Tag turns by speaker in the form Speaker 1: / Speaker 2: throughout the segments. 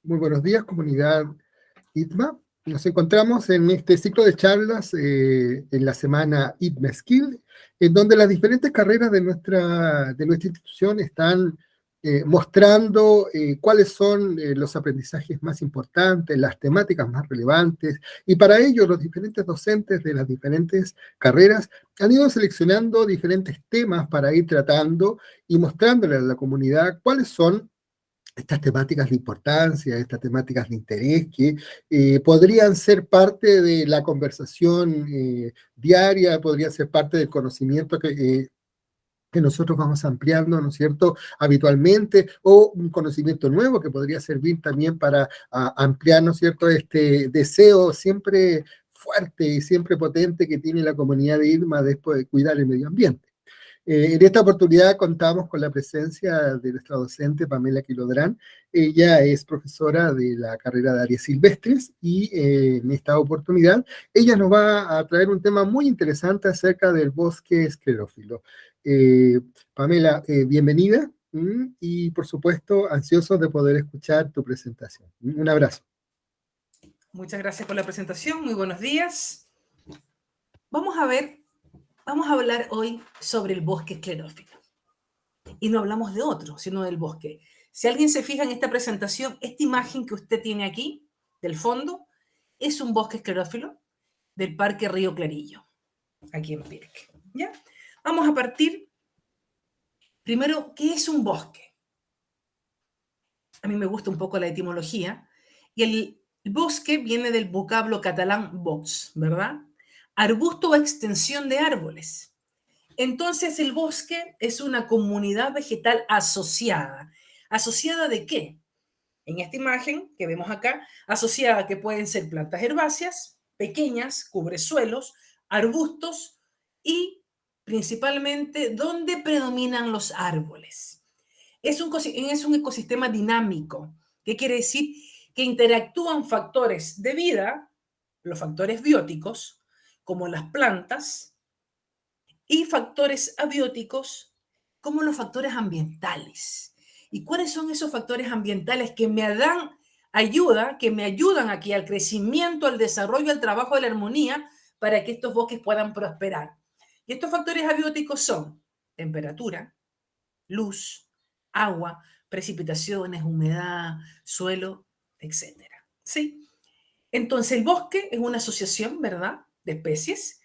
Speaker 1: Muy buenos días, comunidad ITMA. Nos encontramos en este ciclo de charlas en la semana ITMA Skill, en donde las diferentes carreras de nuestra institución están mostrando cuáles son los aprendizajes más importantes, las temáticas más relevantes, y para ello los diferentes docentes de las diferentes carreras han ido seleccionando diferentes temas para ir tratando y mostrándole a la comunidad cuáles son estas temáticas de importancia, estas temáticas de interés que podrían ser parte de la conversación diaria, podrían ser parte del conocimiento que nosotros vamos ampliando, ¿no es cierto?, habitualmente, o un conocimiento nuevo que podría servir también para ampliar, ¿no es cierto?, este deseo siempre fuerte y siempre potente que tiene la comunidad de IRMA después de cuidar el medio ambiente. En esta oportunidad contamos con la presencia de nuestra docente Pamela Quilodrán. Ella es profesora de la carrera de áreas silvestres y en esta oportunidad ella nos va a traer un tema muy interesante acerca del bosque esclerófilo. Pamela, bienvenida y por supuesto ansioso de poder escuchar tu presentación. Un abrazo.
Speaker 2: Muchas gracias por la presentación, muy buenos días. Vamos a hablar hoy sobre el bosque esclerófilo. Y no hablamos de otro, sino del bosque. Si alguien se fija en esta presentación, esta imagen que usted tiene aquí, del fondo, es un bosque esclerófilo del Parque Río Clarillo, aquí en Pirque. ¿Ya? Vamos a partir, primero, ¿qué es un bosque? A mí me gusta un poco la etimología. Y el bosque viene del vocablo catalán bos, ¿verdad? Arbusto o extensión de árboles. Entonces, el bosque es una comunidad vegetal asociada. ¿Asociada de qué? En esta imagen que vemos acá, asociada a que pueden ser plantas herbáceas, pequeñas, cubresuelos, arbustos y principalmente donde predominan los árboles. Es un ecosistema dinámico. ¿Qué quiere decir? Que interactúan factores de vida, los factores bióticos, como las plantas, y factores abióticos como los factores ambientales. ¿Y cuáles son esos factores ambientales que me dan ayuda, que me ayudan aquí al crecimiento, al desarrollo, al trabajo de la armonía para que estos bosques puedan prosperar? Y estos factores abióticos son temperatura, luz, agua, precipitaciones, humedad, suelo, etcétera. ¿Sí? Entonces el bosque es una asociación, ¿verdad?, de especies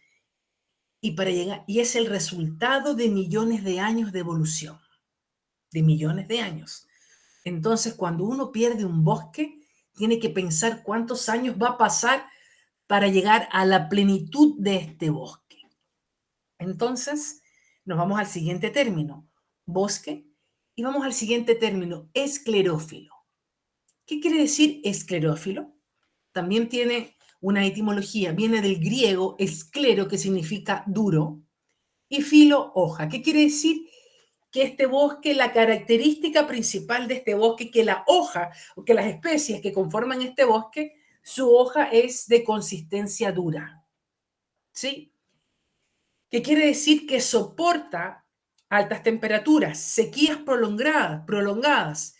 Speaker 2: y es el resultado de millones de años de evolución, de millones de años. Entonces, cuando uno pierde un bosque, tiene que pensar cuántos años va a pasar para llegar a la plenitud de este bosque. Entonces, nos vamos al siguiente término, bosque, y vamos al siguiente término, esclerófilo. ¿Qué quiere decir esclerófilo? También tiene una etimología, viene del griego esclero, que significa duro, y filo, hoja. ¿Qué quiere decir? Que este bosque, la característica principal de este bosque, que la hoja o que las especies que conforman este bosque, su hoja es de consistencia dura. ¿Sí? ¿Qué quiere decir? Que soporta altas temperaturas, sequías prolongadas.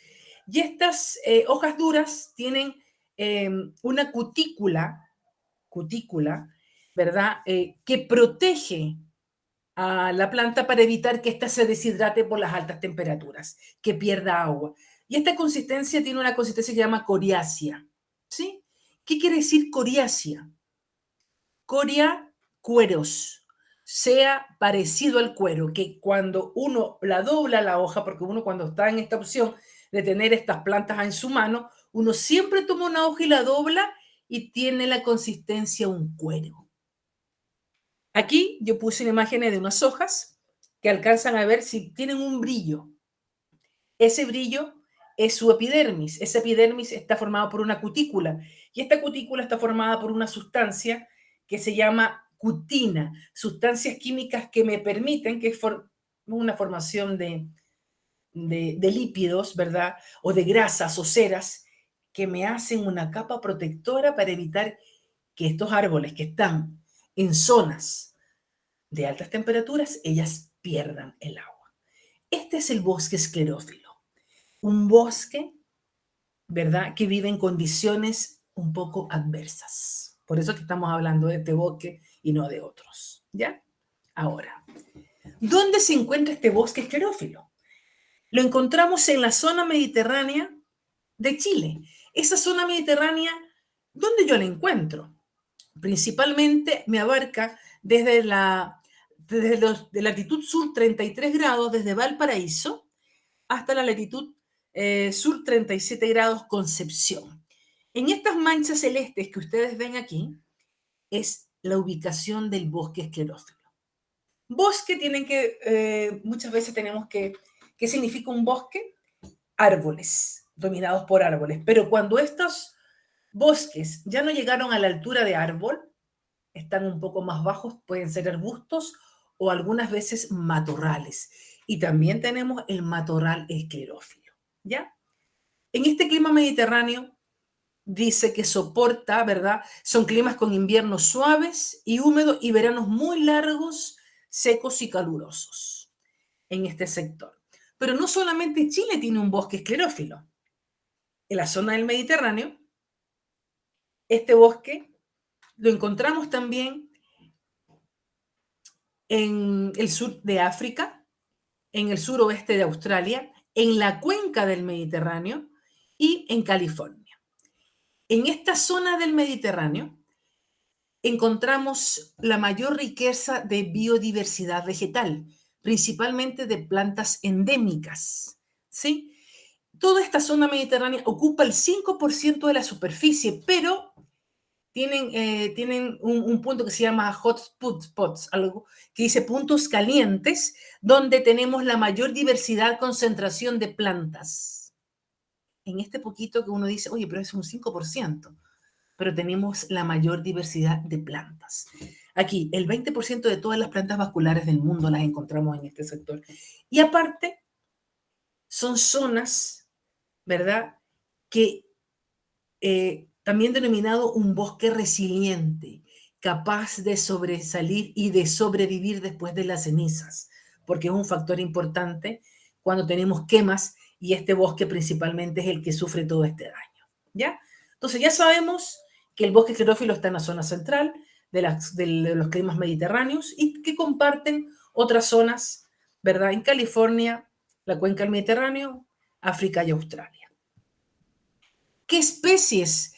Speaker 2: Y estas hojas duras tienen una cutícula, ¿verdad? Que protege a la planta para evitar que ésta se deshidrate por las altas temperaturas, que pierda agua. Y esta consistencia tiene una consistencia que se llama coriácea. ¿Sí? ¿Qué quiere decir coriácea? Coria, cueros, sea parecido al cuero, que cuando uno la dobla la hoja, porque uno cuando está en esta opción de tener estas plantas en su mano, uno siempre toma una hoja y la dobla y tiene la consistencia un cuero. Aquí yo puse imágenes de unas hojas que alcanzan a ver si tienen un brillo. Ese brillo es su epidermis. Ese epidermis está formado por una cutícula y esta cutícula está formada por una sustancia que se llama cutina, sustancias químicas que me permiten, que es una formación de lípidos, ¿verdad? O de grasas o ceras que me hacen una capa protectora para evitar que estos árboles que están en zonas de altas temperaturas, ellas pierdan el agua. Este es el bosque esclerófilo. Un bosque ¿verdad? Que vive en condiciones un poco adversas. Por eso que estamos hablando de este bosque y no de otros, ¿ya? Ahora, ¿dónde se encuentra este bosque esclerófilo? Lo encontramos en la zona mediterránea de Chile. Esa zona mediterránea, ¿dónde yo la encuentro? Principalmente me abarca de latitud sur 33 grados, desde Valparaíso, hasta la latitud sur 37 grados Concepción. En estas manchas celestes que ustedes ven aquí es la ubicación del bosque esclerófilo. Bosque tienen que, muchas veces tenemos que, ¿qué significa un bosque? Árboles, dominados por árboles. Pero cuando estos bosques ya no llegaron a la altura de árbol, están un poco más bajos, pueden ser arbustos o algunas veces matorrales. Y también tenemos el matorral esclerófilo, ¿ya? En este clima mediterráneo dice que soporta, ¿verdad? Son climas con inviernos suaves y húmedos y veranos muy largos, secos y calurosos en este sector. Pero no solamente Chile tiene un bosque esclerófilo. En la zona del Mediterráneo, este bosque lo encontramos también en el sur de África, en el suroeste de Australia, en la cuenca del Mediterráneo y en California. En esta zona del Mediterráneo encontramos la mayor riqueza de biodiversidad vegetal, principalmente de plantas endémicas, ¿sí? Toda esta zona mediterránea ocupa el 5% de la superficie, pero tienen un punto que se llama hotspots, algo que dice puntos calientes, donde tenemos la mayor diversidad, concentración de plantas. En este poquito que uno dice, oye, pero es un 5%, pero tenemos la mayor diversidad de plantas. Aquí, el 20% de todas las plantas vasculares del mundo las encontramos en este sector. Y aparte, son zonas, ¿verdad?, que también denominado un bosque resiliente, capaz de sobresalir y de sobrevivir después de las cenizas, porque es un factor importante cuando tenemos quemas y este bosque principalmente es el que sufre todo este daño, ¿ya? Entonces ya sabemos que el bosque esclerófilo está en la zona central de los climas mediterráneos y que comparten otras zonas, ¿verdad? En California, la cuenca del Mediterráneo, África y Australia. ¿Qué especies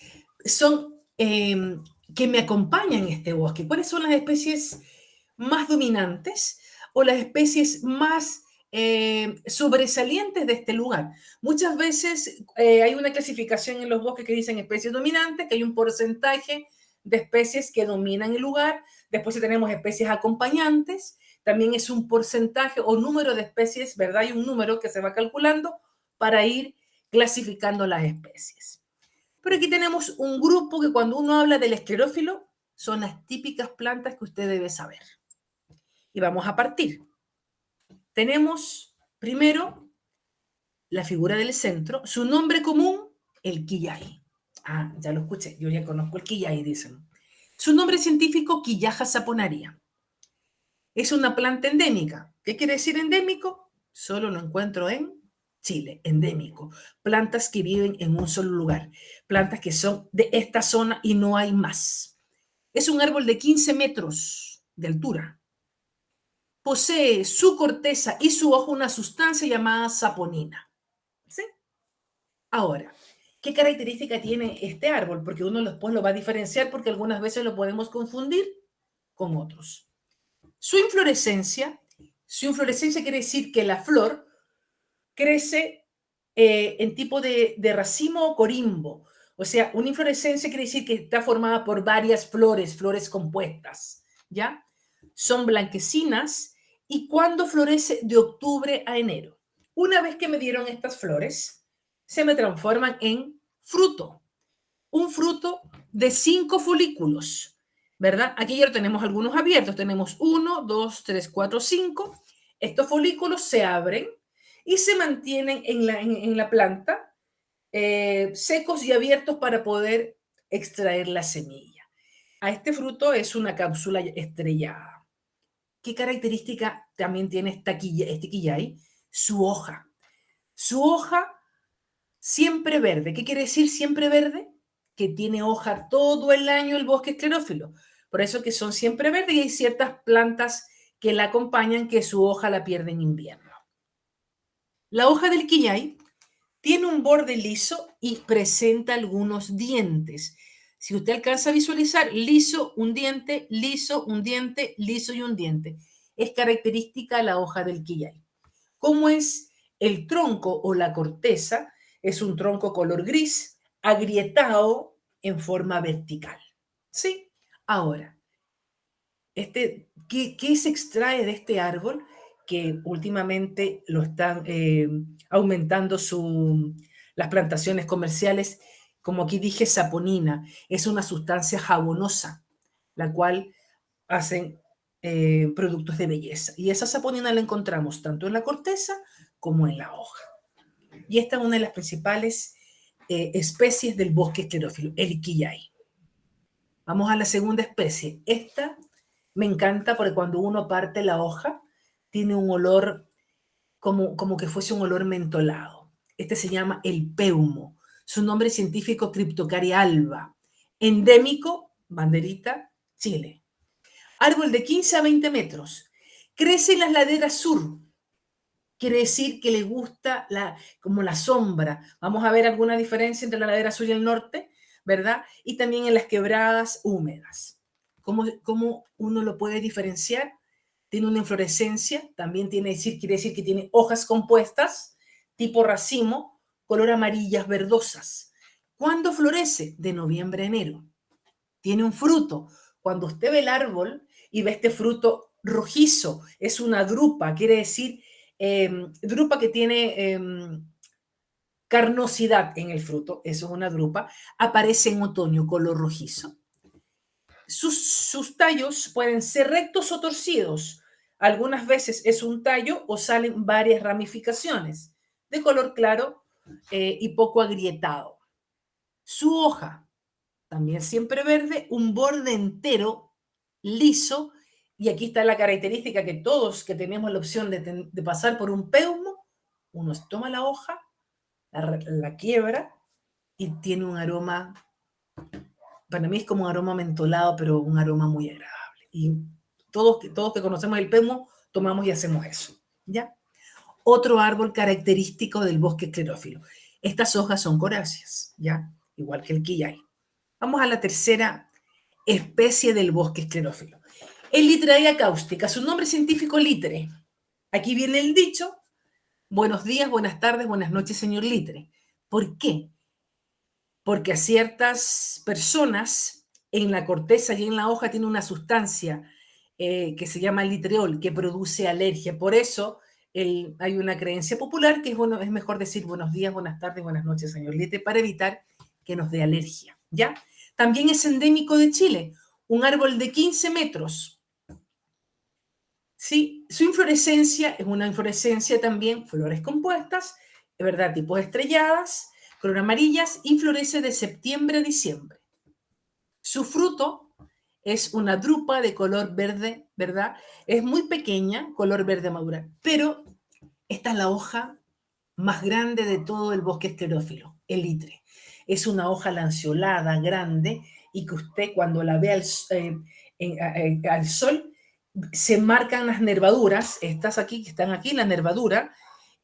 Speaker 2: son que me acompañan en este bosque? ¿Cuáles son las especies más dominantes o las especies más sobresalientes de este lugar? Muchas veces hay una clasificación en los bosques que dicen especies dominantes, que hay un porcentaje de especies que dominan el lugar. Después tenemos especies acompañantes, también es un porcentaje o número de especies, ¿verdad? Hay un número que se va calculando para ir clasificando las especies. Pero aquí tenemos un grupo que cuando uno habla del esclerófilo, son las típicas plantas que usted debe saber. Y vamos a partir. Tenemos primero la figura del centro, su nombre común, el quillay. Ah, ya lo escuché, yo ya conozco el quillay, dicen. Su nombre científico, Quillaja saponaria. Es una planta endémica. ¿Qué quiere decir endémico? Solo lo encuentro en Chile, endémico. Plantas que viven en un solo lugar. Plantas que son de esta zona y no hay más. Es un árbol de 15 metros de altura. Posee su corteza y su hoja una sustancia llamada saponina. ¿Sí? Ahora, ¿qué característica tiene este árbol? Porque uno después lo va a diferenciar porque algunas veces lo podemos confundir con otros. Su inflorescencia quiere decir que la flor crece en tipo de racimo o corimbo. O sea, una inflorescencia quiere decir que está formada por varias flores, flores compuestas, ¿ya? Son blanquecinas y cuando florece de octubre a enero. Una vez que me dieron estas flores, se me transforman en fruto. Un fruto de 5 folículos, ¿verdad? Aquí ya tenemos algunos abiertos. Tenemos 1, 2, 3, 4, 5. Estos folículos se abren y se mantienen en la planta secos y abiertos para poder extraer la semilla. A este fruto es una cápsula estrellada. ¿Qué característica también tiene este quillay? Su hoja. Su hoja Siempre verde. ¿Qué quiere decir siempre verde? Que tiene hoja todo el año el bosque esclerófilo. Por eso que son siempre verdes y hay ciertas plantas que la acompañan que su hoja la pierde en invierno. La hoja del quillay tiene un borde liso y presenta algunos dientes. Si usted alcanza a visualizar, liso, un diente, liso, un diente, liso y un diente. Es característica la hoja del quillay. ¿Cómo es el tronco o la corteza? Es un tronco color gris, agrietado en forma vertical. ¿Sí? Ahora, ¿qué se extrae de este árbol? Que últimamente lo están aumentando las plantaciones comerciales, como aquí dije, saponina. Es una sustancia jabonosa, la cual hacen productos de belleza. Y esa saponina la encontramos tanto en la corteza como en la hoja. Y esta es una de las principales especies del bosque esclerófilo, el quillay. Vamos a la segunda especie. Esta me encanta porque cuando uno parte la hoja, tiene un olor como que fuese un olor mentolado. Este se llama el peumo. Su nombre científico, Cryptocaria alba. Endémico, banderita, Chile. Árbol de 15 a 20 metros. Crece en las laderas sur. Quiere decir que le gusta como la sombra. Vamos a ver alguna diferencia entre la ladera sur y el norte, ¿verdad? Y también en las quebradas húmedas. ¿Cómo uno lo puede diferenciar? Tiene una inflorescencia, también quiere decir que tiene hojas compuestas, tipo racimo, color amarillas verdosas. ¿Cuándo florece? De noviembre a enero. Tiene un fruto. Cuando usted ve el árbol y ve este fruto rojizo, es una drupa, quiere decir drupa que tiene carnosidad en el fruto, eso es una drupa, aparece en otoño, color rojizo. Sus tallos pueden ser rectos o torcidos. Algunas veces es un tallo o salen varias ramificaciones de color claro y poco agrietado. Su hoja, también siempre verde, un borde entero, liso, y aquí está la característica que todos que tenemos la opción de pasar por un peumo, uno toma la hoja, la quiebra y tiene un aroma, para mí es como un aroma mentolado, pero un aroma muy agradable. Y todos que conocemos el peumo, tomamos y hacemos eso, ¿ya? Otro árbol característico del bosque esclerófilo. Estas hojas son coráceas, ¿ya? Igual que el quillay. Vamos a la tercera especie del bosque esclerófilo. El Literaria cáustica, su nombre científico litre. Aquí viene el dicho, buenos días, buenas tardes, buenas noches, señor litre. ¿Por qué? Porque a ciertas personas en la corteza y en la hoja tiene una sustancia que se llama litriol, que produce alergia. Por eso hay una creencia popular que es mejor decir buenos días, buenas tardes, buenas noches, señor litre, para evitar que nos dé alergia, ¿ya? También es endémico de Chile, un árbol de 15 metros. Sí, su inflorescencia es una inflorescencia también, flores compuestas, ¿verdad? Tipos estrelladas, color amarillas, y florece de septiembre a diciembre. Su fruto es una drupa de color verde, ¿verdad? Es muy pequeña, color verde madura, pero esta es la hoja más grande de todo el bosque esclerófilo, el litre. Es una hoja lanceolada, grande, y que usted cuando la ve al sol, se marcan las nervaduras, estas aquí, que están aquí, la nervadura,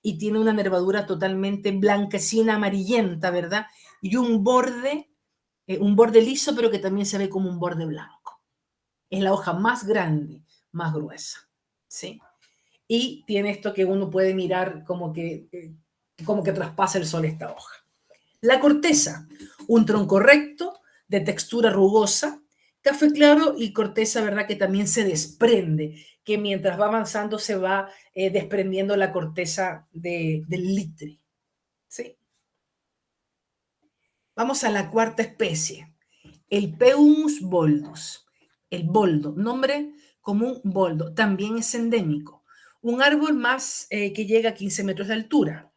Speaker 2: y tiene una nervadura totalmente blanquecina, amarillenta, ¿verdad? Y un borde liso, pero que también se ve como un borde blanco. Es la hoja más grande, más gruesa, ¿sí? Y tiene esto que uno puede mirar como que traspasa el sol esta hoja. La corteza, un tronco recto, de textura rugosa, café claro y corteza, ¿verdad? Que también se desprende, que mientras va avanzando se va desprendiendo la corteza del litre, ¿sí? Vamos a la cuarta especie, el Peumus boldus, el boldo, nombre común boldo, también es endémico, un árbol más que llega a 15 metros de altura.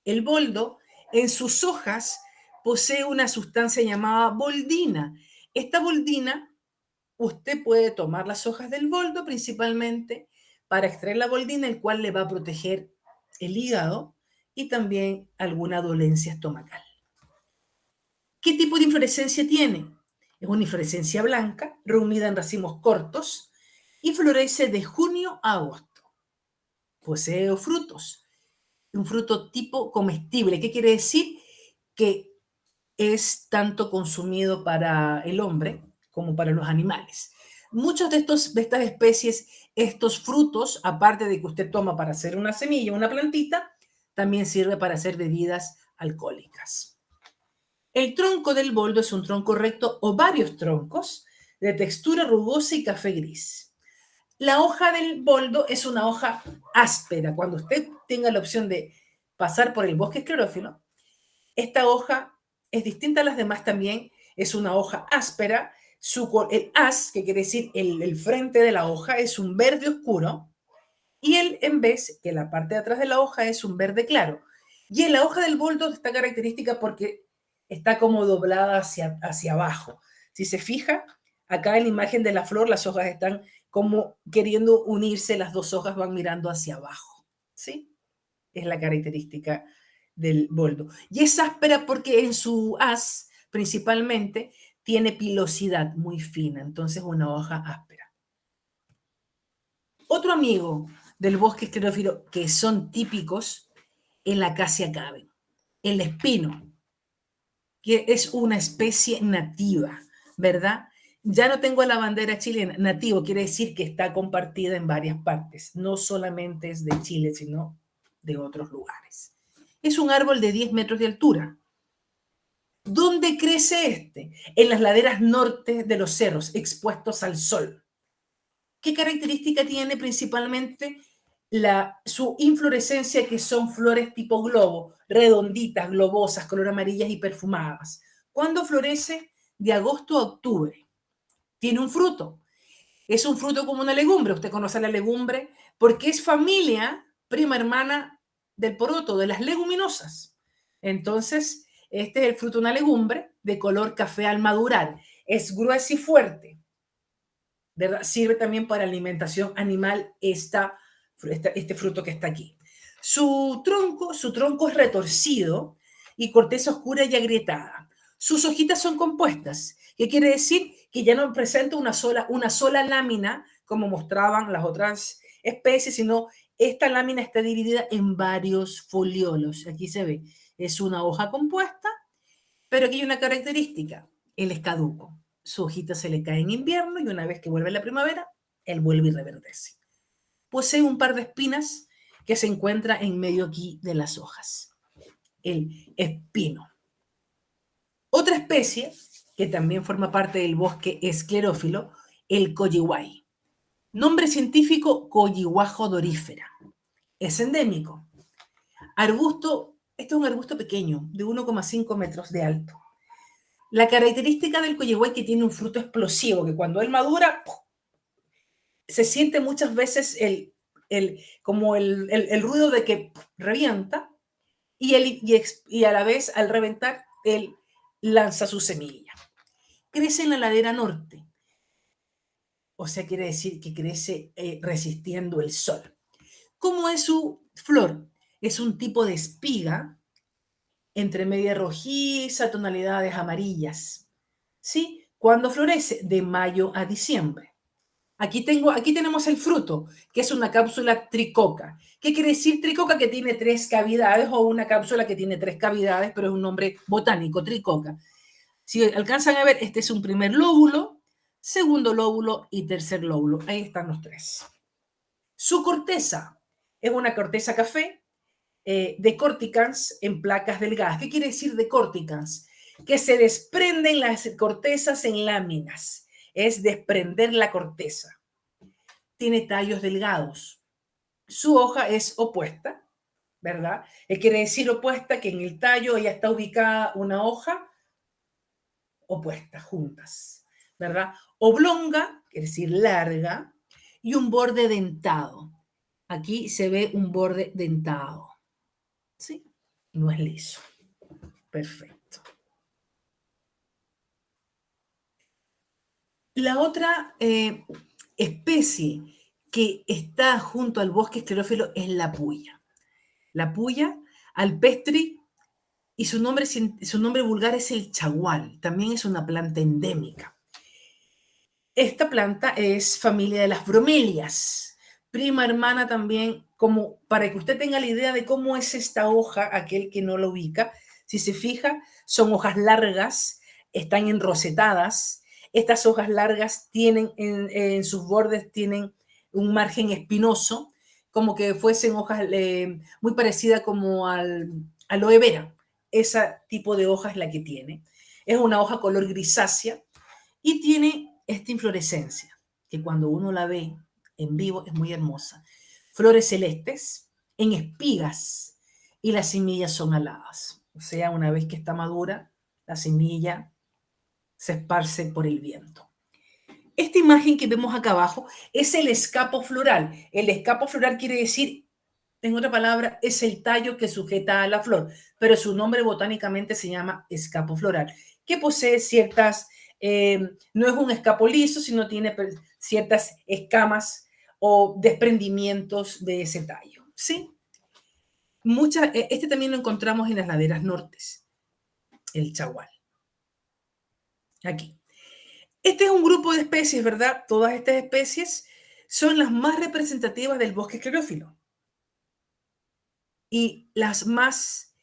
Speaker 2: El boldo, en sus hojas, posee una sustancia llamada boldina. Esta boldina, usted puede tomar las hojas del boldo principalmente para extraer la boldina, el cual le va a proteger el hígado y también alguna dolencia estomacal. ¿Qué tipo de inflorescencia tiene? Es una inflorescencia blanca, reunida en racimos cortos y florece de junio a agosto. Posee frutos, un fruto tipo comestible. ¿Qué quiere decir? Que es tanto consumido para el hombre como para los animales. Muchos de estas especies, estos frutos, aparte de que usted toma para hacer una semilla, una plantita, también sirve para hacer bebidas alcohólicas. El tronco del boldo es un tronco recto o varios troncos de textura rugosa y café gris. La hoja del boldo es una hoja áspera. Cuando usted tenga la opción de pasar por el bosque esclerófilo, esta hoja es distinta a las demás también. Es una hoja áspera. El as, que quiere decir el frente de la hoja, es un verde oscuro. Y el en vez, que la parte de atrás de la hoja es un verde claro. Y en la hoja del boldo está característica porque está como doblada hacia abajo. Si se fija, acá en la imagen de la flor, las hojas están como queriendo unirse, las dos hojas van mirando hacia abajo. ¿Sí? Es la característica del boldo. Y es áspera porque en su haz, principalmente, tiene pilosidad muy fina, entonces una hoja áspera. Otro amigo del bosque esclerófilo que son típicos es la acacia caben, el espino, que es una especie nativa, ¿verdad? Ya no tengo la bandera chilena. Nativo quiere decir que está compartida en varias partes, no solamente es de Chile, sino de otros lugares. Es un árbol de 10 metros de altura. ¿Dónde crece este? En las laderas norte de los cerros, expuestos al sol. ¿Qué característica tiene principalmente su inflorescencia, que son flores tipo globo, redonditas, globosas, color amarillas y perfumadas? ¿Cuándo florece? De agosto a octubre. Tiene un fruto. Es un fruto como una legumbre. Usted conoce la legumbre porque es familia, prima hermana del poroto, de las leguminosas. Entonces, este es el fruto de una legumbre de color café al madurar. Es grueso y fuerte, ¿verdad? Sirve también para alimentación animal este fruto que está aquí. Su tronco es retorcido y corteza oscura y agrietada. Sus hojitas son compuestas, que quiere decir que ya no presenta una sola lámina, como mostraban las otras especies, sino esta lámina está dividida en varios foliolos. Aquí se ve, es una hoja compuesta, pero aquí hay una característica, él es caduco. Su hojita se le cae en invierno y una vez que vuelve la primavera, él vuelve y reverdece. Posee un par de espinas que se encuentra en medio aquí de las hojas. El espino. Otra especie que también forma parte del bosque esclerófilo, el coyihuay. Nombre científico, Coyihuajo dorífera. Es endémico. Arbusto, este es un arbusto pequeño, de 1,5 metros de alto. La característica del coyihuay es que tiene un fruto explosivo, que cuando él madura, ¡puf!, se siente muchas veces como el ruido de que revienta y a la vez al reventar, él lanza su semilla. Crece en la ladera norte, o sea, quiere decir que crece resistiendo el sol. ¿Cómo es su flor? Es un tipo de espiga entre media rojiza, tonalidades amarillas. ¿Sí? ¿Cuándo florece? De mayo a diciembre. Aquí tenemos el fruto, que es una cápsula tricoca. ¿Qué quiere decir tricoca? Que tiene 3 cavidades, o una cápsula que tiene 3 cavidades, pero es un nombre botánico, tricoca. Si alcanzan a ver, este es un primer lóbulo, segundo lóbulo y tercer lóbulo. Ahí están los 3. Su corteza es una corteza café decorticans en placas delgadas. ¿Qué quiere decir decorticans? Que se desprenden las cortezas en láminas. Es desprender la corteza. Tiene tallos delgados. Su hoja es opuesta, ¿verdad? Quiere decir opuesta, que en el tallo ya está ubicada una hoja opuesta, juntas, ¿verdad? Oblonga, quiere decir larga, y un borde dentado. Aquí se ve un borde dentado. ¿Sí? No es liso. Perfecto. La otra especie que está junto al bosque esclerófilo es la puya. La puya alpestri, y su nombre vulgar es el chagual. También es una planta endémica. Esta planta es familia de las bromelias, prima hermana también, como para que usted tenga la idea de cómo es esta hoja, aquel que no lo ubica. Si se fija, son hojas largas, están enrosetadas. Estas hojas largas tienen en sus bordes tienen un margen espinoso, como que fuesen hojas muy parecidas como al aloe vera. Ese tipo de hoja es la que tiene. Es una hoja color grisácea y tiene esta inflorescencia, que cuando uno la ve en vivo es muy hermosa. Flores celestes en espigas y las semillas son aladas. O sea, una vez que está madura, la semilla se esparce por el viento. Esta imagen que vemos acá abajo es el escapo floral. El escapo floral quiere decir, en otra palabra, es el tallo que sujeta a la flor, pero su nombre botánicamente se llama escapo floral, que posee ciertas, no es un escapo liso, sino tiene ciertas escamas o desprendimientos de ese tallo, ¿sí? Este también lo encontramos en las laderas nortes, el chagual. Aquí. Este es un grupo de especies, ¿verdad? Todas estas especies son las más representativas del bosque esclerófilo y las más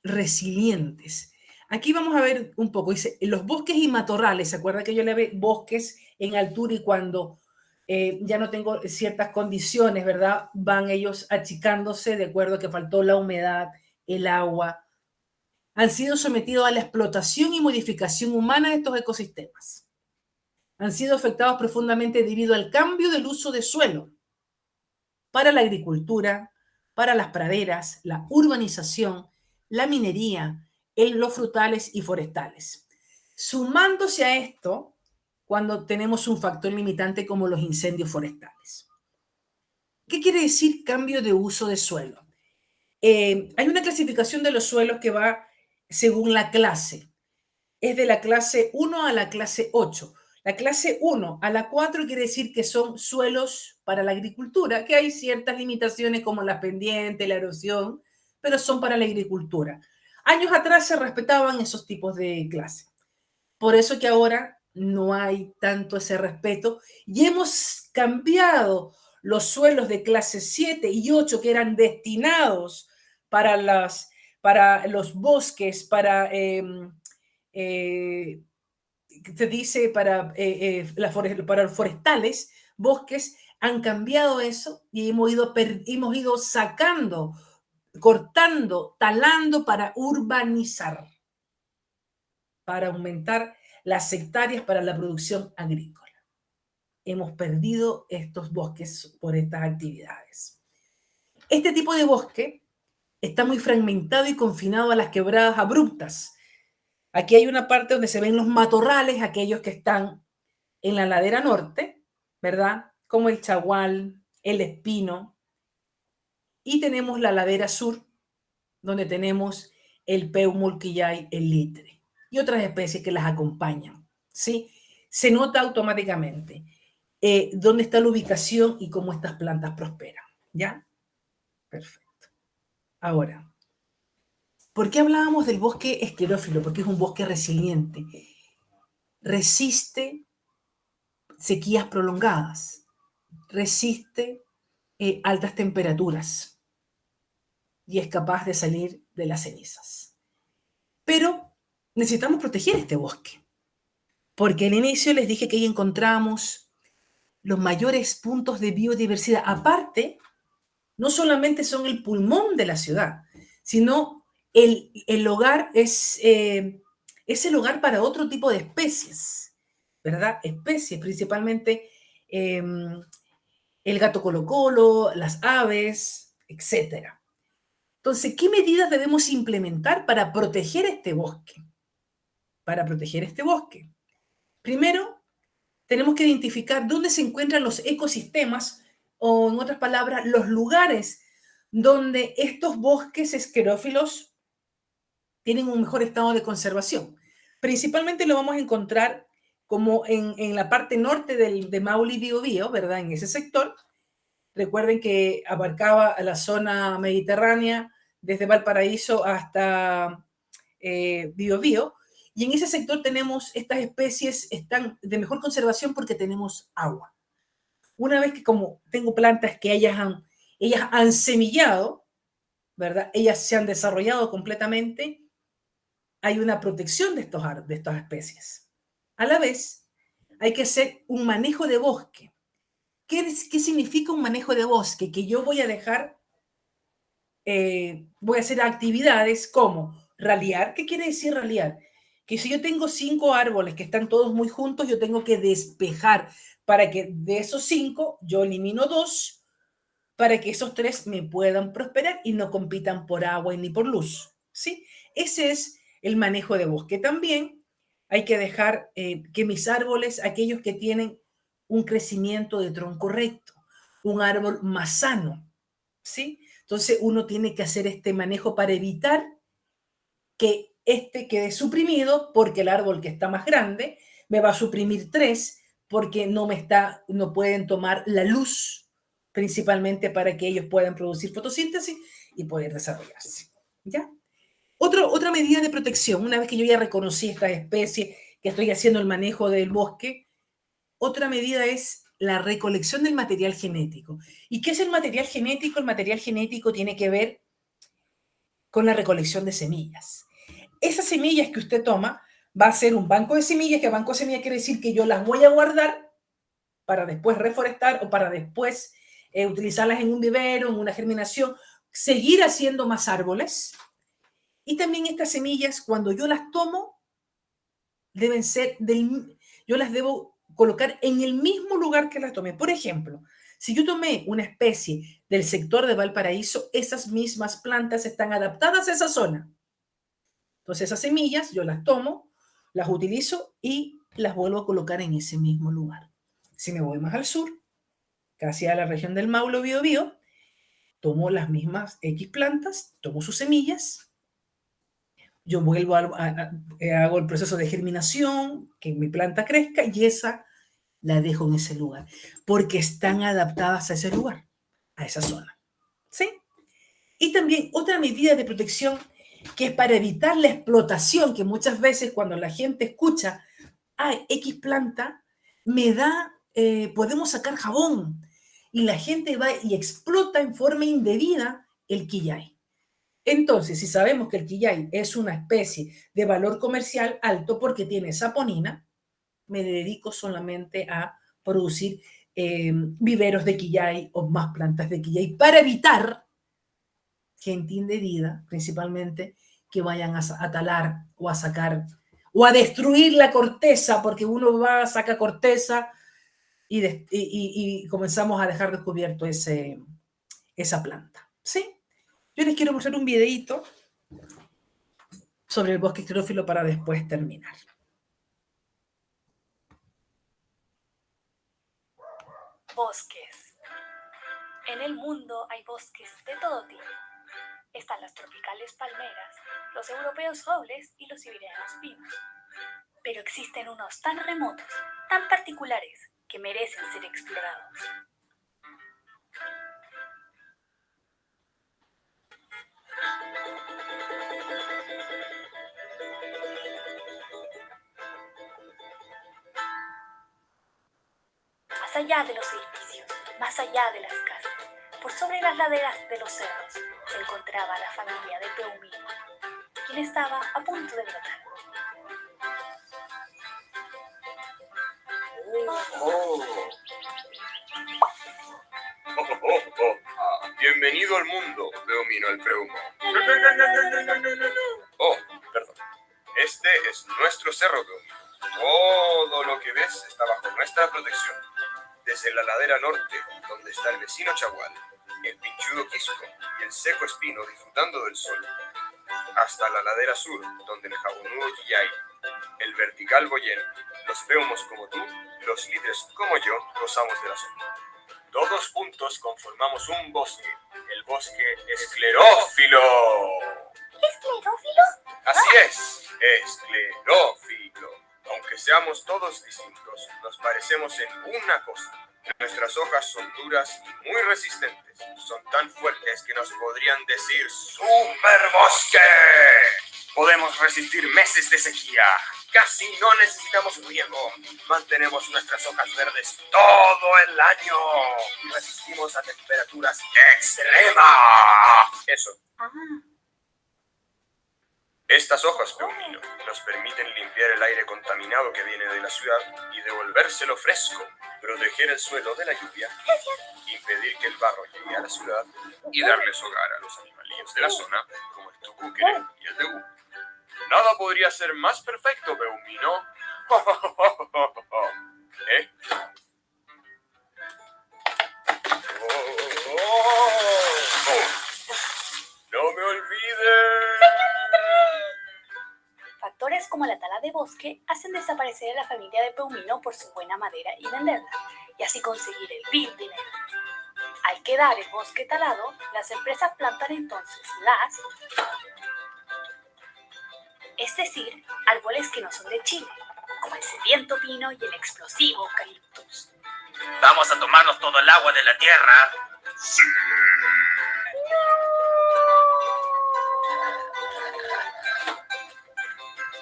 Speaker 2: resilientes. Aquí vamos a ver un poco, dice, los bosques y matorrales, ¿se acuerda que yo le hablé bosques en altura y cuando ya no tengo ciertas condiciones, ¿verdad? Van ellos achicándose de acuerdo a que faltó la humedad, el agua. Han sido sometidos a la explotación y modificación humana de estos ecosistemas. Han sido afectados profundamente debido al cambio del uso de suelo para la agricultura, para las praderas, la urbanización, la minería, los frutales y forestales. Sumándose a esto, cuando tenemos un factor limitante como los incendios forestales. ¿Qué quiere decir cambio de uso de suelo? Hay una clasificación de los suelos que va según la clase. Es de la clase 1 a la clase 8. La clase 1 a la 4 quiere decir que son suelos para la agricultura, que hay ciertas limitaciones como la pendiente, la erosión, pero son para la agricultura. Años atrás se respetaban esos tipos de clase. Por eso que ahora no hay tanto ese respeto y hemos cambiado los suelos de clase 7 y 8 que eran destinados para los bosques, se dice para los forestales, bosques, han cambiado eso y hemos ido sacando, cortando, talando para urbanizar, para aumentar las hectáreas para la producción agrícola. Hemos perdido estos bosques por estas actividades. Este tipo de bosque está muy fragmentado y confinado a las quebradas abruptas. Aquí hay una parte donde se ven los matorrales, aquellos que están en la ladera norte, ¿verdad? Como el chagual, el espino. Y tenemos la ladera sur, donde tenemos el peumulquillay, el litre y otras especies que las acompañan, ¿sí? Se nota automáticamente dónde está la ubicación y cómo estas plantas prosperan, ¿ya? Perfecto. Ahora, ¿por qué hablábamos del bosque esclerófilo? Porque es un bosque resiliente. Resiste sequías prolongadas, resiste altas temperaturas y es capaz de salir de las cenizas. Pero necesitamos proteger este bosque, porque al inicio les dije que ahí encontramos los mayores puntos de biodiversidad. Aparte, no solamente son el pulmón de la ciudad, sino el hogar es el hogar para otro tipo de especies, ¿verdad? Especies, principalmente el gato colocolo, las aves, etcétera. Entonces, ¿qué medidas debemos implementar para proteger este bosque? Para proteger este bosque. Primero, tenemos que identificar dónde se encuentran los ecosistemas o, en otras palabras, los lugares donde estos bosques esclerófilos tienen un mejor estado de conservación. Principalmente lo vamos a encontrar como en la parte norte de Maule y Biobío, ¿verdad? En ese sector. Recuerden que abarcaba la zona mediterránea desde Valparaíso hasta Biobío, y en ese sector tenemos estas especies, están de mejor conservación porque tenemos agua. Una vez que como tengo plantas que ellas han semillado, ¿verdad? Ellas se han desarrollado completamente, hay una protección de estas especies. A la vez, hay que hacer un manejo de bosque. ¿Qué significa un manejo de bosque? Que yo voy a dejar, voy a hacer actividades como ralear. ¿Qué quiere decir ralear? Que si yo tengo 5 árboles que están todos muy juntos, yo tengo que despejar para que de esos 5 yo elimino 2 para que esos 3 me puedan prosperar y no compitan por agua ni por luz, ¿sí? Ese es el manejo de bosque. También hay que dejar que mis árboles, aquellos que tienen un crecimiento de tronco recto, un árbol más sano, ¿sí? Entonces uno tiene que hacer este manejo para evitar que este quede suprimido porque el árbol que está más grande me va a suprimir 3 porque no pueden tomar la luz principalmente para que ellos puedan producir fotosíntesis y poder desarrollarse. ¿Ya? Otra medida de protección, una vez que yo ya reconocí estas especies, que estoy haciendo el manejo del bosque, otra medida es la recolección del material genético. ¿Y qué es el material genético? El material genético tiene que ver con la recolección de semillas. Esas semillas que usted toma va a ser un banco de semillas, que banco de semillas quiere decir que yo las voy a guardar para después reforestar o para después utilizarlas en un vivero, en una germinación, seguir haciendo más árboles. Y también estas semillas, cuando yo las tomo, yo las debo colocar en el mismo lugar que las tomé. Por ejemplo, si yo tomé una especie del sector de Valparaíso, esas mismas plantas están adaptadas a esa zona. Entonces esas semillas yo las tomo, las utilizo y las vuelvo a colocar en ese mismo lugar. Si me voy más al sur, casi a la región del Maulo Biobío, tomo las mismas X plantas, tomo sus semillas, yo vuelvo hago el proceso de germinación, que mi planta crezca y esa la dejo en ese lugar, porque están adaptadas a ese lugar, a esa zona. ¿Sí? Y también otra medida de protección que es para evitar la explotación, que muchas veces cuando la gente escucha, X planta, podemos sacar jabón, y la gente va y explota en forma indebida el quillay. Entonces, si sabemos que el quillay es una especie de valor comercial alto porque tiene saponina, me dedico solamente a producir viveros de quillay o más plantas de quillay para evitar gente indebida, principalmente, que vayan a talar o a sacar o a destruir la corteza, porque uno va a sacar corteza y comenzamos a dejar descubierto esa planta. ¿Sí? Yo les quiero mostrar un videito sobre el bosque esclerófilo para después terminar.
Speaker 3: Bosques. En el mundo hay bosques de todo tipo. Están las tropicales palmeras, los europeos robles y los siberianos pinos. Pero existen unos tan remotos, tan particulares, que merecen ser explorados. Más allá de los edificios, más allá de las casas, por sobre las laderas de los cerros, se encontraba la familia de Peumino, quien estaba a punto de brotar.
Speaker 4: Bienvenido al mundo, Peumino el Preumo. Oh, perdón. Este es nuestro cerro, Peumino. Todo lo que ves está bajo nuestra protección. Desde la ladera norte, donde está el vecino Chagual, el pinchudo Quisco y el seco Espino disfrutando del sol, hasta la ladera sur, donde el jabonudo Quillay, el vertical Boyén, los peumos como tú, los líderes como yo, gozamos de la sombra. Todos juntos conformamos un bosque, el bosque esclerófilo.
Speaker 3: ¿Esclerófilo?
Speaker 4: Así es, esclerófilo. Aunque seamos todos distintos, nos parecemos en una cosa. Nuestras hojas son duras y muy resistentes. Son tan fuertes que nos podrían decir ¡superbosque! Podemos resistir meses de sequía. Casi no necesitamos riego. Mantenemos nuestras hojas verdes todo el año. Y resistimos a temperaturas extremas. Eso.
Speaker 3: Ah,
Speaker 4: Estas hojas peumino nos permiten limpiar el aire contaminado que viene de la ciudad y devolvérselo fresco, proteger el suelo de la lluvia, impedir que el barro llegue a la ciudad y darles hogar a los animalillos de la zona, como el tucúquere y el tegú. Nada podría ser más perfecto, peumino. ¿Eh? ¡No me olvides!
Speaker 3: factores como la tala de bosque hacen desaparecer a la familia de Peumino por su buena madera y venderla, y así conseguir el vil dinero. Al quedar el bosque talado, las empresas plantan entonces es decir, árboles que no son de Chile, como el sediento pino y el explosivo eucaliptus.
Speaker 5: ¿Vamos a tomarnos todo el agua de la tierra?
Speaker 4: Sí.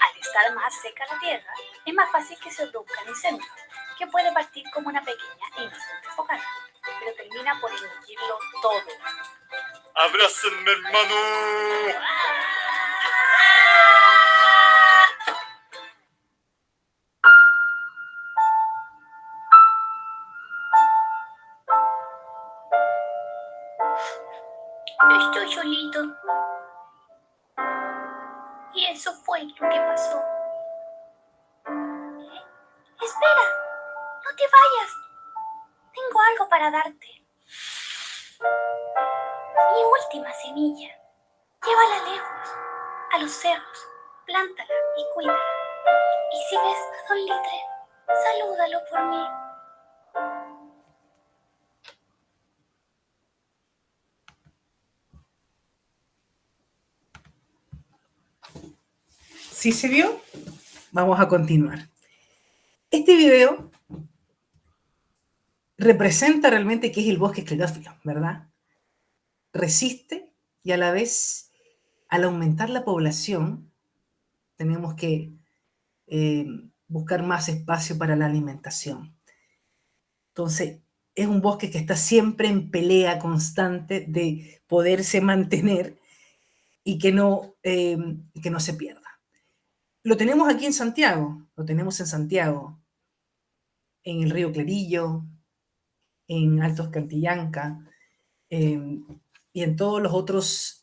Speaker 3: Al estar más seca la tierra, es más fácil que se produzcan incendios, que puede partir como una pequeña e inocente fogata, pero termina por engullerlo todo.
Speaker 5: ¡Abrácenme, hermano!
Speaker 3: Estoy solito. Y eso fue lo que pasó. Espera, no te vayas. Tengo algo para darte. Mi última semilla. Llévala lejos, a los cerros, plántala y cuídala. Y si ves a Don Litre, salúdalo por mí.
Speaker 2: ¿Sí se vio? Vamos a continuar. Este video representa realmente qué es el bosque esclerófilo, ¿verdad? Resiste y a la vez, al aumentar la población, tenemos que buscar más espacio para la alimentación. Entonces, es un bosque que está siempre en pelea constante de poderse mantener y que no se pierda. Lo tenemos aquí en Santiago, lo tenemos en Santiago, en el río Clerillo, en Altos Cantillanca, y en todos los otros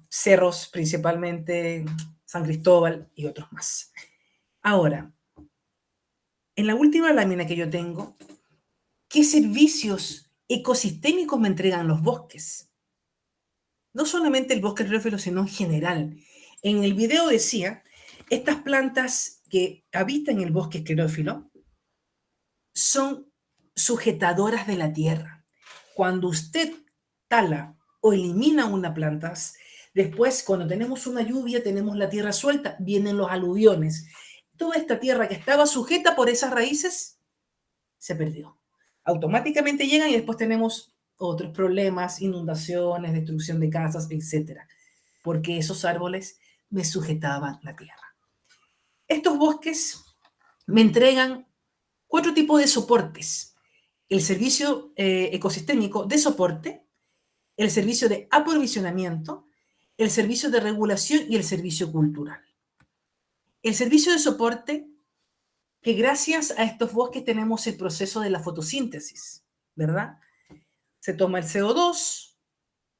Speaker 2: cerros, principalmente San Cristóbal y otros más. Ahora, en la última lámina que yo tengo, ¿qué servicios ecosistémicos me entregan los bosques? No solamente el bosque esclerófilo, sino en general. En el video decía, estas plantas que habitan el bosque esclerófilo son sujetadoras de la tierra. Cuando usted tala o elimina una planta, después cuando tenemos una lluvia, tenemos la tierra suelta, vienen los aluviones. Toda esta tierra que estaba sujeta por esas raíces se perdió. Automáticamente llegan y después tenemos otros problemas, inundaciones, destrucción de casas, etcétera, porque esos árboles me sujetaban la tierra. Estos bosques me entregan 4 tipos de soportes. El servicio ecosistémico de soporte, el servicio de aprovisionamiento, el servicio de regulación y el servicio cultural. El servicio de soporte, que gracias a estos bosques tenemos el proceso de la fotosíntesis, ¿verdad? Se toma el CO2,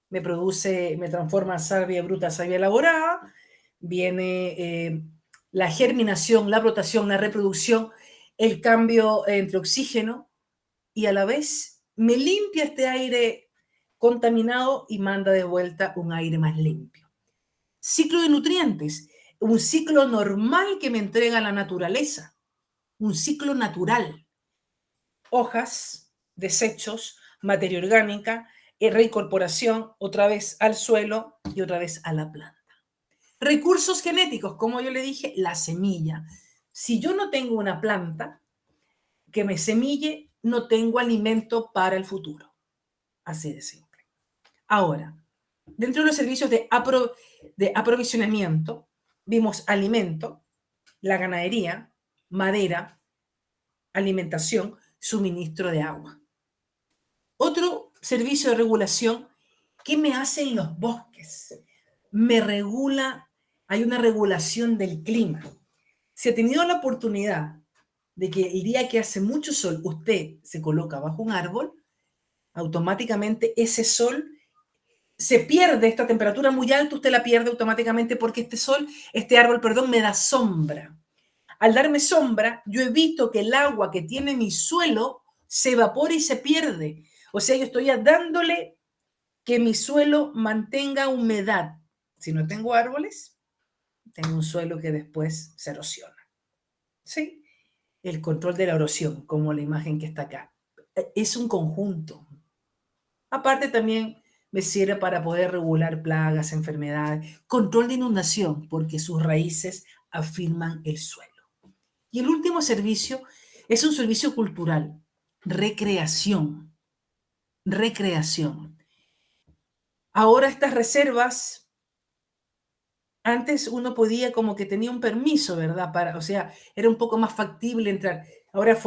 Speaker 2: me transforma en savia bruta, savia elaborada, viene la germinación, la brotación, la reproducción, el cambio entre oxígeno y a la vez me limpia este aire contaminado y manda de vuelta un aire más limpio. Ciclo de nutrientes, un ciclo normal que me entrega la naturaleza, un ciclo natural. Hojas, desechos, materia orgánica, reincorporación, otra vez al suelo y otra vez a la planta. Recursos genéticos, como yo le dije, la semilla. Si yo no tengo una planta que me semille, no tengo alimento para el futuro. Así de simple. Ahora, dentro de los servicios de aprovisionamiento, vimos alimento, la ganadería, madera, alimentación, suministro de agua. Otro servicio de regulación, ¿qué me hacen los bosques? Me regula, hay una regulación del clima. Si ha tenido la oportunidad de que el día que hace mucho sol usted se coloca bajo un árbol, automáticamente ese sol se pierde, esta temperatura muy alta, usted la pierde automáticamente porque este árbol, me da sombra. Al darme sombra, yo evito que el agua que tiene mi suelo se evapore y se pierde. O sea, yo estoy dándole que mi suelo mantenga humedad. Si no tengo árboles, tengo un suelo que después se erosiona. ¿Sí? El control de la erosión, como la imagen que está acá. Es un conjunto. Aparte también me sirve para poder regular plagas, enfermedades, control de inundación, porque sus raíces afirman el suelo. Y el último servicio es un servicio cultural, recreación. Recreación. Ahora estas reservas, antes uno podía como que tenía un permiso, ¿verdad? O sea, era un poco más factible entrar. Ahora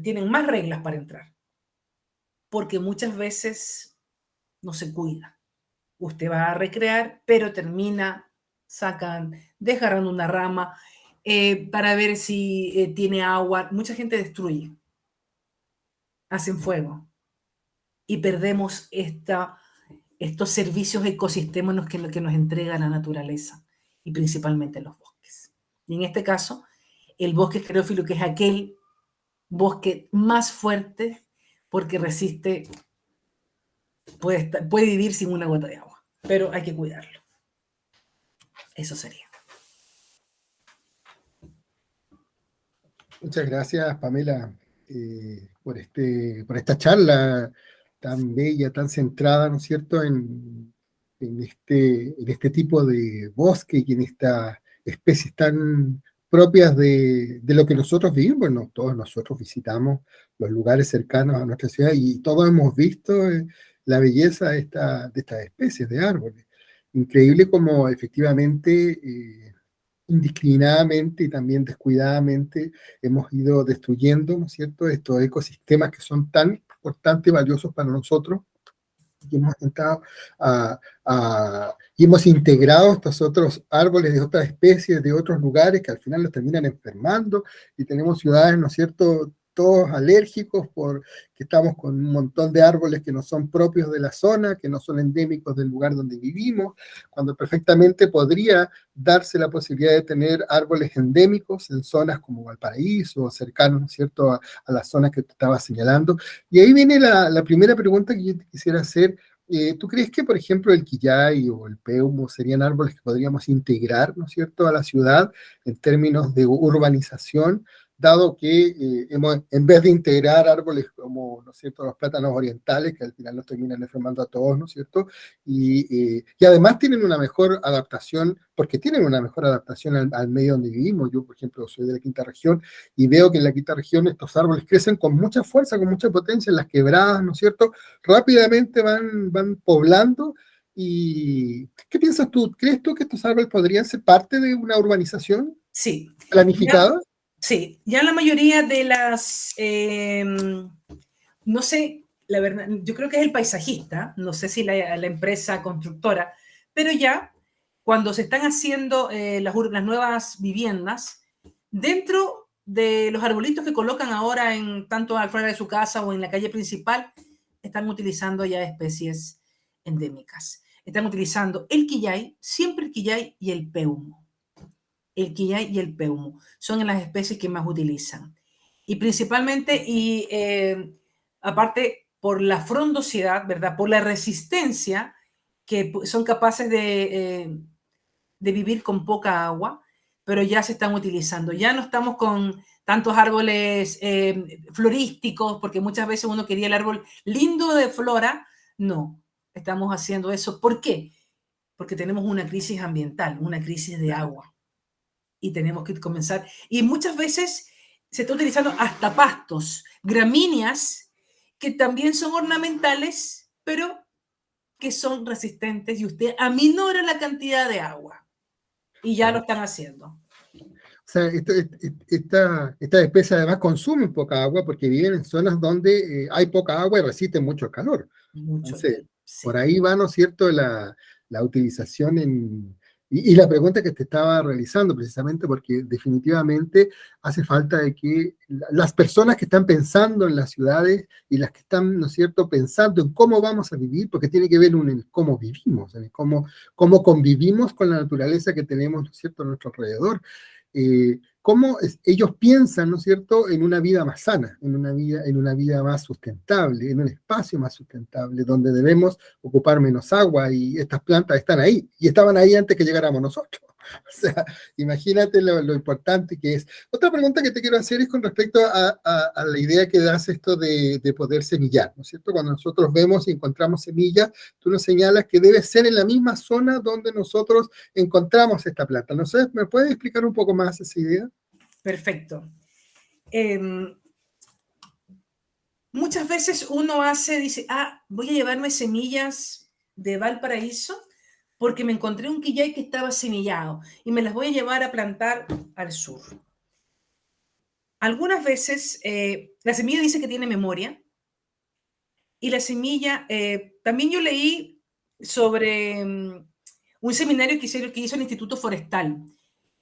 Speaker 2: tienen más reglas para entrar. Porque muchas veces no se cuida. Usted va a recrear, pero dejarán una rama para ver si tiene agua. Mucha gente destruye, hacen fuego y perdemos estos servicios ecosistémicos que nos entrega la naturaleza y principalmente los bosques. Y en este caso, el bosque esclerófilo, que es aquel bosque más fuerte porque resiste, puede vivir sin una gota de agua, pero hay que cuidarlo. Eso sería.
Speaker 1: Muchas gracias, Pamela, por esta charla tan bella, tan centrada, ¿no es cierto?, en este tipo de bosque y en estas especies tan propias de lo que nosotros vivimos. Bueno, todos nosotros visitamos los lugares cercanos a nuestra ciudad y todos hemos visto la belleza de estas especies de árboles. Increíble como efectivamente indiscriminadamente y también descuidadamente hemos ido destruyendo, ¿no es cierto?, estos ecosistemas que son tan importantes y valiosos para nosotros, y y hemos integrado estos otros árboles de otras especies, de otros lugares, que al final los terminan enfermando, y tenemos ciudades, ¿no es cierto?, todos alérgicos porque estamos con un montón de árboles que no son propios de la zona, que no son endémicos del lugar donde vivimos, cuando perfectamente podría darse la posibilidad de tener árboles endémicos en zonas como Valparaíso, cercanos, ¿no es cierto?, a las zonas que te estaba señalando. Y ahí viene la primera pregunta que yo te quisiera hacer. ¿Tú crees que, por ejemplo, el quillay o el peumo serían árboles que podríamos integrar, ¿no es cierto?, a la ciudad en términos de urbanización, dado que en vez de integrar árboles como, ¿no es cierto?, los plátanos orientales, que al final nos terminan enfermando a todos, ¿no es cierto?, y además tienen una mejor adaptación, porque tienen una mejor adaptación al medio donde vivimos? Yo, por ejemplo, soy de la quinta región, y veo que en la quinta región estos árboles crecen con mucha fuerza, con mucha potencia, en las quebradas, ¿no es cierto?, rápidamente van poblando. ¿Y qué piensas tú? ¿Crees tú que estos árboles podrían ser parte de una urbanización
Speaker 2: Sí.
Speaker 1: planificada?
Speaker 2: Sí, ya la mayoría de las, no sé, la verdad, yo creo que es el paisajista, no sé si la empresa constructora, pero ya cuando se están haciendo las nuevas viviendas, dentro de los arbolitos que colocan ahora tanto afuera de su casa o en la calle principal, están utilizando ya especies endémicas. Están utilizando el quillay, siempre el quillay y el peumo. El quillay y el peumo son las especies que más utilizan. Y principalmente, aparte por la frondosidad, ¿verdad?, por la resistencia, que son capaces de vivir con poca agua, pero ya se están utilizando. Ya no estamos con tantos árboles florísticos, porque muchas veces uno quería el árbol lindo de flora. No, estamos haciendo eso. ¿Por qué? Porque tenemos una crisis ambiental, una crisis de agua. Y tenemos que comenzar. Y muchas veces se está utilizando hasta pastos, gramíneas, que también son ornamentales, pero que son resistentes y usted aminora la cantidad de agua. Y ya lo están haciendo.
Speaker 1: O sea, esta especie además consumen poca agua porque viven en zonas donde hay poca agua y resisten mucho calor.
Speaker 2: Mucho.
Speaker 1: Entonces,
Speaker 2: Sí.
Speaker 1: por ahí va, ¿no es cierto?, la utilización y la pregunta que te estaba realizando precisamente porque definitivamente hace falta de que las personas que están pensando en las ciudades y las que están, ¿no es cierto?, pensando en cómo vamos a vivir, porque tiene que ver en el cómo vivimos, en el cómo convivimos con la naturaleza que tenemos, ¿no es cierto?, a nuestro alrededor. Ellos piensan, ¿no es cierto?, en una vida más sana, en una vida más sustentable, en un espacio más sustentable, donde debemos ocupar menos agua y estas plantas están ahí, y estaban ahí antes que llegáramos nosotros. O sea, imagínate lo importante que es. Otra pregunta que te quiero hacer es con respecto a la idea que das esto de poder semillar, ¿no es cierto? Cuando nosotros vemos y encontramos semillas, tú nos señalas que debe ser en la misma zona donde nosotros encontramos esta planta. No sé, ¿me puedes explicar un poco más esa idea?
Speaker 2: Perfecto. Muchas veces uno dice, voy a llevarme semillas de Valparaíso porque me encontré un quillay que estaba semillado y me las voy a llevar a plantar al sur. Algunas veces la semilla dice que tiene memoria y la semilla, también yo leí sobre un seminario que hizo el Instituto Forestal.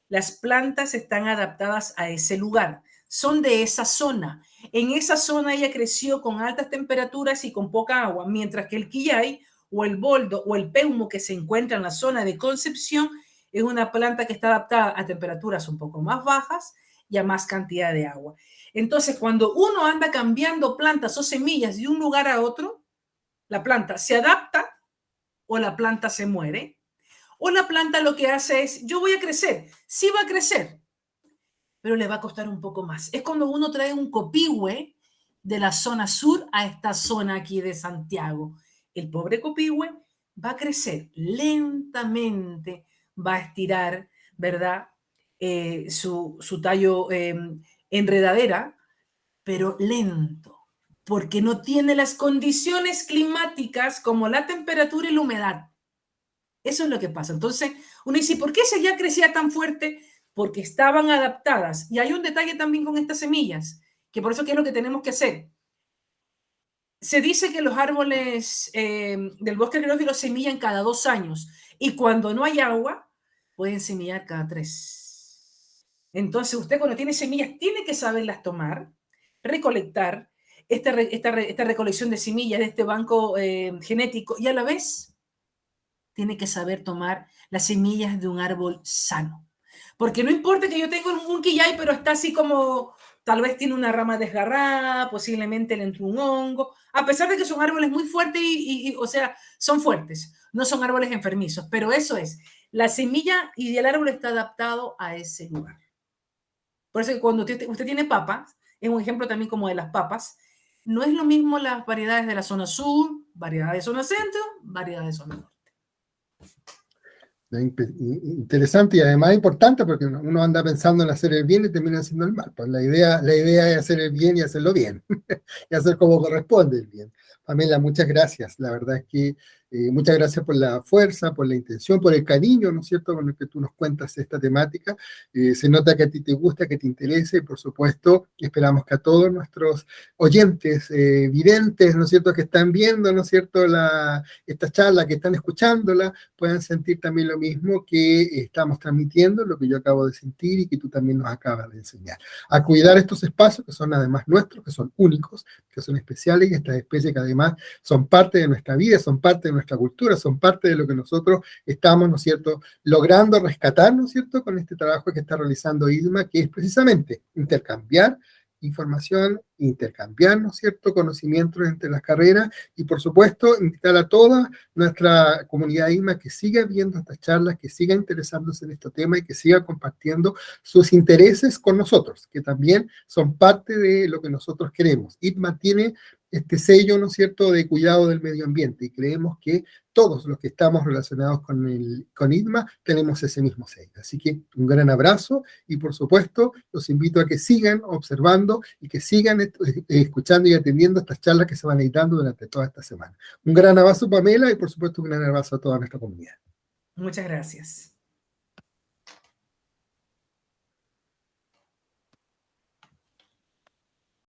Speaker 2: Las plantas están adaptadas a ese lugar, son de esa zona. En esa zona ella creció con altas temperaturas y con poca agua, mientras que el quillay o el boldo o el peumo que se encuentra en la zona de Concepción es una planta que está adaptada a temperaturas un poco más bajas y a más cantidad de agua. Entonces, cuando uno anda cambiando plantas o semillas de un lugar a otro, la planta se adapta o la planta se muere. O la planta lo que hace es, yo voy a crecer, sí va a crecer, pero le va a costar un poco más. Es cuando uno trae un copihue de la zona sur a esta zona aquí de Santiago. El pobre copihue va a crecer lentamente, va a estirar, ¿verdad? Su tallo enredadera, pero lento, porque no tiene las condiciones climáticas como la temperatura y la humedad. Eso es lo que pasa. Entonces, uno dice, ¿por qué esa ya crecía tan fuerte? Porque estaban adaptadas. Y hay un detalle también con estas semillas, que por eso, ¿qué es lo que tenemos que hacer? Se dice que los árboles del bosque esclerófilo semillan cada 2 años y cuando no hay agua, pueden semillar cada 3. Entonces, usted cuando tiene semillas tiene que saberlas tomar, recolectar esta recolección de semillas de este banco genético y a la vez tiene que saber tomar las semillas de un árbol sano. Porque no importa que yo tenga un quillay, pero está así como, tal vez tiene una rama desgarrada, posiblemente le entró un hongo, a pesar de que son árboles muy fuertes o sea, son fuertes, no son árboles enfermizos, pero eso es, la semilla y el árbol está adaptado a ese lugar. Por eso que cuando usted tiene papas, es un ejemplo también como de las papas, no es lo mismo las variedades de la zona sur, variedades de zona centro, variedades de zona norte.
Speaker 1: Interesante y además importante porque uno anda pensando en hacer el bien y termina haciendo el mal. Pues la idea es hacer el bien y hacerlo bien y hacer como corresponde el bien. Pamela, muchas gracias. La verdad es que muchas gracias por la fuerza, por la intención, por el cariño, ¿no es cierto?, con el que tú nos cuentas esta temática. Se nota que a ti te gusta, que te interesa y por supuesto esperamos que a todos nuestros oyentes, videntes, ¿no es cierto?, que están viendo, ¿no es cierto?, esta charla, que están escuchándola, puedan sentir también lo mismo que estamos transmitiendo, lo que yo acabo de sentir y que tú también nos acabas de enseñar. A cuidar estos espacios que son además nuestros, que son únicos, que son especiales y estas especies que además son parte de nuestra vida, son parte de nuestra cultura, son parte de lo que nosotros estamos, ¿no es cierto?, logrando rescatar, ¿no es cierto?, con este trabajo que está realizando IDMA, que es precisamente intercambiar información, intercambiar, ¿no es cierto?, conocimientos entre las carreras y, por supuesto, invitar a toda nuestra comunidad ITMA que siga viendo estas charlas, que siga interesándose en este tema y que siga compartiendo sus intereses con nosotros, que también son parte de lo que nosotros queremos. ITMA tiene este sello, ¿no es cierto?, de cuidado del medio ambiente y creemos que todos los que estamos relacionados con ITMA tenemos ese mismo sello. Así que un gran abrazo y, por supuesto, los invito a que sigan observando y que sigan escuchando y atendiendo estas charlas que se van a ir dando durante toda esta semana. Un gran abrazo, Pamela, y por supuesto un gran abrazo a toda nuestra comunidad.
Speaker 2: Muchas gracias.